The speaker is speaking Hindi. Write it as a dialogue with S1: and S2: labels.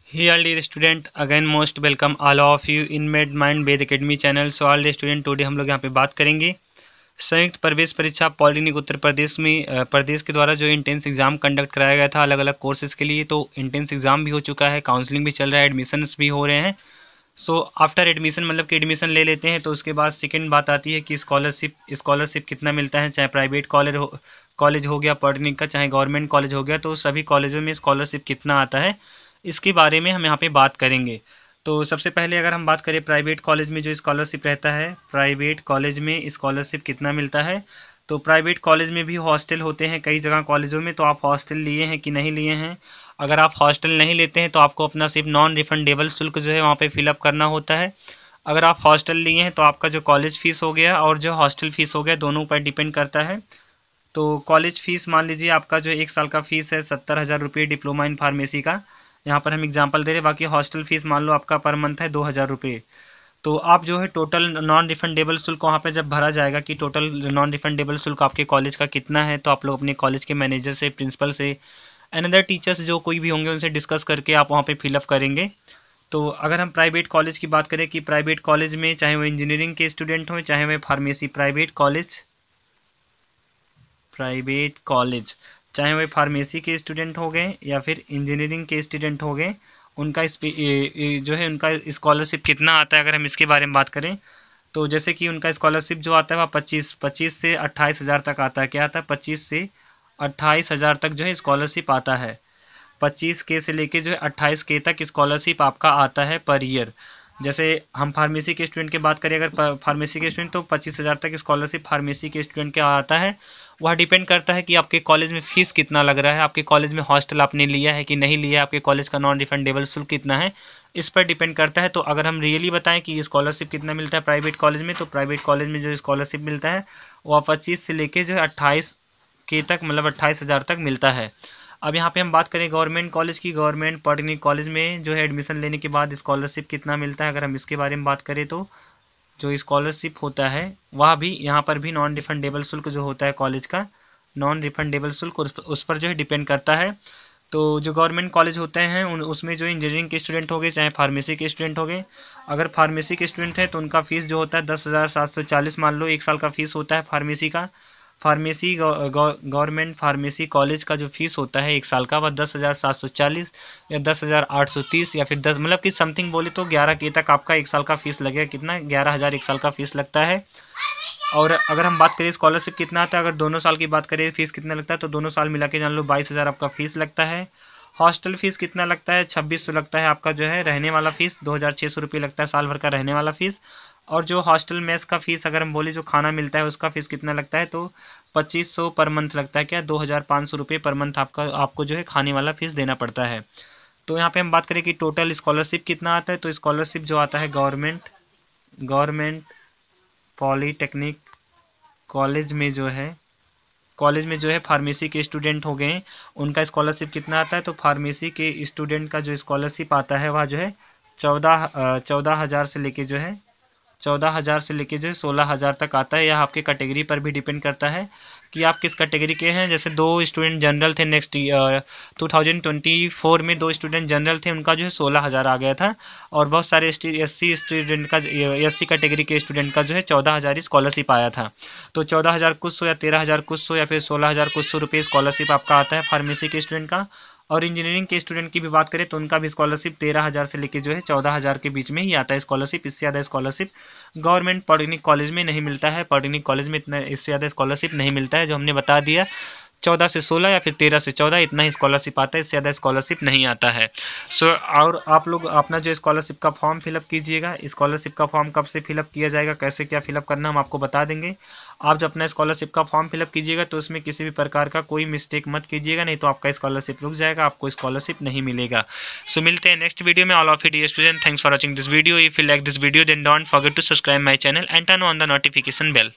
S1: Hey all dear student, again most welcome all of you in Mind Ved Academy channel. So all dear student, today हम लोग यहाँ पे बात करेंगे संयुक्त प्रवेश परीक्षा पॉलिटेक्निक उत्तर प्रदेश में प्रदेश के द्वारा जो इंट्रेंस एग्जाम कंडक्ट कराया गया था अलग अलग कोर्सेज के लिए। तो इंट्रेंस एग्जाम भी हो चुका है, काउंसलिंग भी चल रहा है, एडमिशन्स भी हो रहे हैं। सो आफ्टर एडमिशन मतलब कि एडमिशन ले लेते हैं तो उसके बाद सेकंड बात आती है कि स्कॉलरशिप कितना मिलता है। चाहे प्राइवेट कॉलेज हो गया पॉलिटेक्निक का, चाहे गवर्नमेंट कॉलेज हो गया, तो सभी कॉलेजों में स्कॉलरशिप कितना आता है इसके बारे में हम यहाँ पे बात करेंगे। तो सबसे पहले अगर हम बात करें प्राइवेट कॉलेज में जो स्कॉलरशिप रहता है, प्राइवेट कॉलेज में स्कॉलरशिप कितना मिलता है। तो प्राइवेट कॉलेज में भी हॉस्टल होते हैं कई जगह कॉलेजों में, तो आप हॉस्टल लिए हैं कि नहीं लिए हैं। अगर आप हॉस्टल नहीं लेते हैं तो आपको अपना सिर्फ नॉन रिफंडेबल शुल्क जो है वहाँ पे फिलअप करना होता है। अगर आप हॉस्टल लिए हैं तो आपका जो कॉलेज फीस हो गया और जो हॉस्टल फीस हो गया दोनों पर डिपेंड करता है। तो कॉलेज फीस मान लीजिए आपका जो 1 साल का फीस है 70,000 रुपये डिप्लोमा इन फार्मेसी का, यहाँ पर हम एग्जांपल दे रहे हैं। बाकी हॉस्टल फीस मान लो आपका पर मंथ है 2,000 रुपये। तो आप जो है टोटल नॉन रिफंडेबल शुल्क वहाँ पे जब भरा जाएगा कि टोटल नॉन रिफंडेबल शुल्क आपके कॉलेज का कितना है, तो आप लोग अपने कॉलेज के मैनेजर से, प्रिंसिपल से, अनदर टीचर्स जो कोई भी होंगे उनसे डिस्कस करके आप वहाँ पे फिलअप करेंगे। तो अगर हम प्राइवेट कॉलेज की बात करें कि प्राइवेट कॉलेज में चाहे वो इंजीनियरिंग के स्टूडेंट हों चाहे वो फार्मेसी, प्राइवेट कॉलेज चाहे वह फार्मेसी के स्टूडेंट हो गए या फिर इंजीनियरिंग के स्टूडेंट हो गए, उनका जो है उनका स्कॉलरशिप कितना आता है अगर हम इसके बारे में बात करें तो जैसे कि उनका स्कॉलरशिप जो आता है वह 25 से 28,000 तक आता है। क्या आता है? 25 से 28,000 तक जो है स्कॉलरशिप आता है। 25K से लेके जो है 28K तक स्कॉलरशिप आपका आता है पर ईयर। जैसे हम फार्मेसी के स्टूडेंट की बात करें, अगर फार्मेसी के स्टूडेंट तो 25,000 तक स्कॉलरशिप फार्मेसी के स्टूडेंट का आता है। वह डिपेंड करता है कि आपके कॉलेज में फ़ीस कितना लग रहा है, आपके कॉलेज में हॉस्टल आपने लिया है कि नहीं लिया है, आपके कॉलेज का नॉन रिफंडेबल शुल्क कितना है, इस पर डिपेंड करता है। तो अगर हम रियली बताएं कि स्कॉलरशिप कितना मिलता है प्राइवेट कॉलेज में, तो प्राइवेट कॉलेज में जो स्कॉलरशिप मिलता है वह 25 से लेके जो है 28K तक, मतलब 28,000 तक मिलता है। अब यहाँ पे हम बात करें गवर्नमेंट कॉलेज की, गवर्नमेंट पॉलिटेक्निक कॉलेज में जो है एडमिशन लेने के बाद स्कॉलरशिप कितना मिलता है, अगर हम इसके बारे में बात करें तो जो स्कॉलरशिप होता है वह भी यहाँ पर भी नॉन रिफंडेबल शुल्क जो होता है कॉलेज का, नॉन रिफंडेबल शुल्क उस पर जो है डिपेंड करता है। तो जो गवर्नमेंट कॉलेज होते हैं उसमें जो इंजीनियरिंग के स्टूडेंट हो गए चाहे फार्मेसी के स्टूडेंट हो गए, अगर फार्मेसी के स्टूडेंट हैं तो उनका फ़ीस जो होता है 10,740 मान लो 1 साल का फ़ीस होता है फार्मेसी का। फार्मेसी गवर्नमेंट फार्मेसी कॉलेज का जो फीस होता है 1 साल का वह 10,740 या 10,830 या फिर 10 मतलब कि समथिंग बोले तो 11K तक आपका 1 साल का फीस लगेगा। कितना? 11,000 1 साल का फीस लगता है। और अगर हम बात करें स्कॉलरशिप कितना आता है, अगर दोनों साल की बात करें फीस कितना लगता है, तो दोनों साल मिला के जान लो 22,000 आपका फीस लगता है। हॉस्टल फीस कितना लगता है? 2600 लगता है आपका जो है रहने वाला फीस, 2,600 रुपये लगता है साल भर का रहने वाला फीस। और जो हॉस्टल मेस का फीस अगर हम बोले जो खाना मिलता है उसका फीस कितना लगता है, तो 2500 पर मंथ लगता है। क्या? 2,500 रुपये पर मंथ आपको जो है खाने वाला फीस देना पड़ता है। तो यहाँ पे हम बात करें कि टोटल स्कॉलरशिप कितना आता है, तो स्कॉलरशिप जो आता है गवर्नमेंट पॉलीटेक्निक कॉलेज में जो है फार्मेसी के स्टूडेंट हो गए उनका स्कॉलरशिप कितना आता है, तो फार्मेसी के स्टूडेंट का जो स्कॉलरशिप आता है वह जो है 14,000 से लेके जो है 16,000 तक आता है। यह आपके कैटेगरी पर भी डिपेंड करता है कि आप किस कैटेगरी के हैं। जैसे 2 स्टूडेंट जनरल थे, नेक्स्ट 2024 में 2 स्टूडेंट जनरल थे, उनका जो है 16,000 आ गया था। और बहुत सारे SC स्टूडेंट का, SC कैटेगरी के स्टूडेंट का जो है 14,000 स्कॉलरशिप आया था। तो 14,000 कुछ सौ या 13,000 कुछ सौ या फिर 16,000 कुछ सौ रुपये स्कॉलरशिप आपका आता है फार्मेसी के स्टूडेंट का। और इंजीनियरिंग के स्टूडेंट की भी बात करें तो उनका भी स्कॉलरशिप 13,000 से लेकर जो है 14,000 के बीच में ही आता है स्कॉलरशिप। इससे ज़्यादा स्कॉलरशिप गवर्नमेंट पॉलिटेक्निक कॉलेज में नहीं मिलता है। पॉलिटेक्निक कॉलेज में इतना इससे ज़्यादा स्कॉलरशिप नहीं मिलता है, जो हमने बता दिया 14 से 16 या फिर 13 से 14 इतना ही स्कॉलरशिप आता है, इससे ज़्यादा स्कॉलरशिप नहीं आता है। और आप लोग अपना जो स्कॉलरशिप का फॉर्म फिलअप कीजिएगा। स्कॉलरशिप का फॉर्म कब से फिलअप किया जाएगा, कैसे क्या फिलअप करना हम आपको बता देंगे। आप जब अपना स्कॉलरशिप का फॉर्म फिलअप कीजिएगा तो उसमें किसी भी प्रकार का कोई मिस्टेक मत कीजिएगा, नहीं तो आपका स्कॉलरशिप रुक जाएगा, आपको स्कॉलरशिप नहीं मिलेगा। सो मिलते हैं नेक्स्ट वीडियो में। All of you dear student, thanks for watching this video. If you like this video then don't forget to subscribe my channel and turn on the notification bell.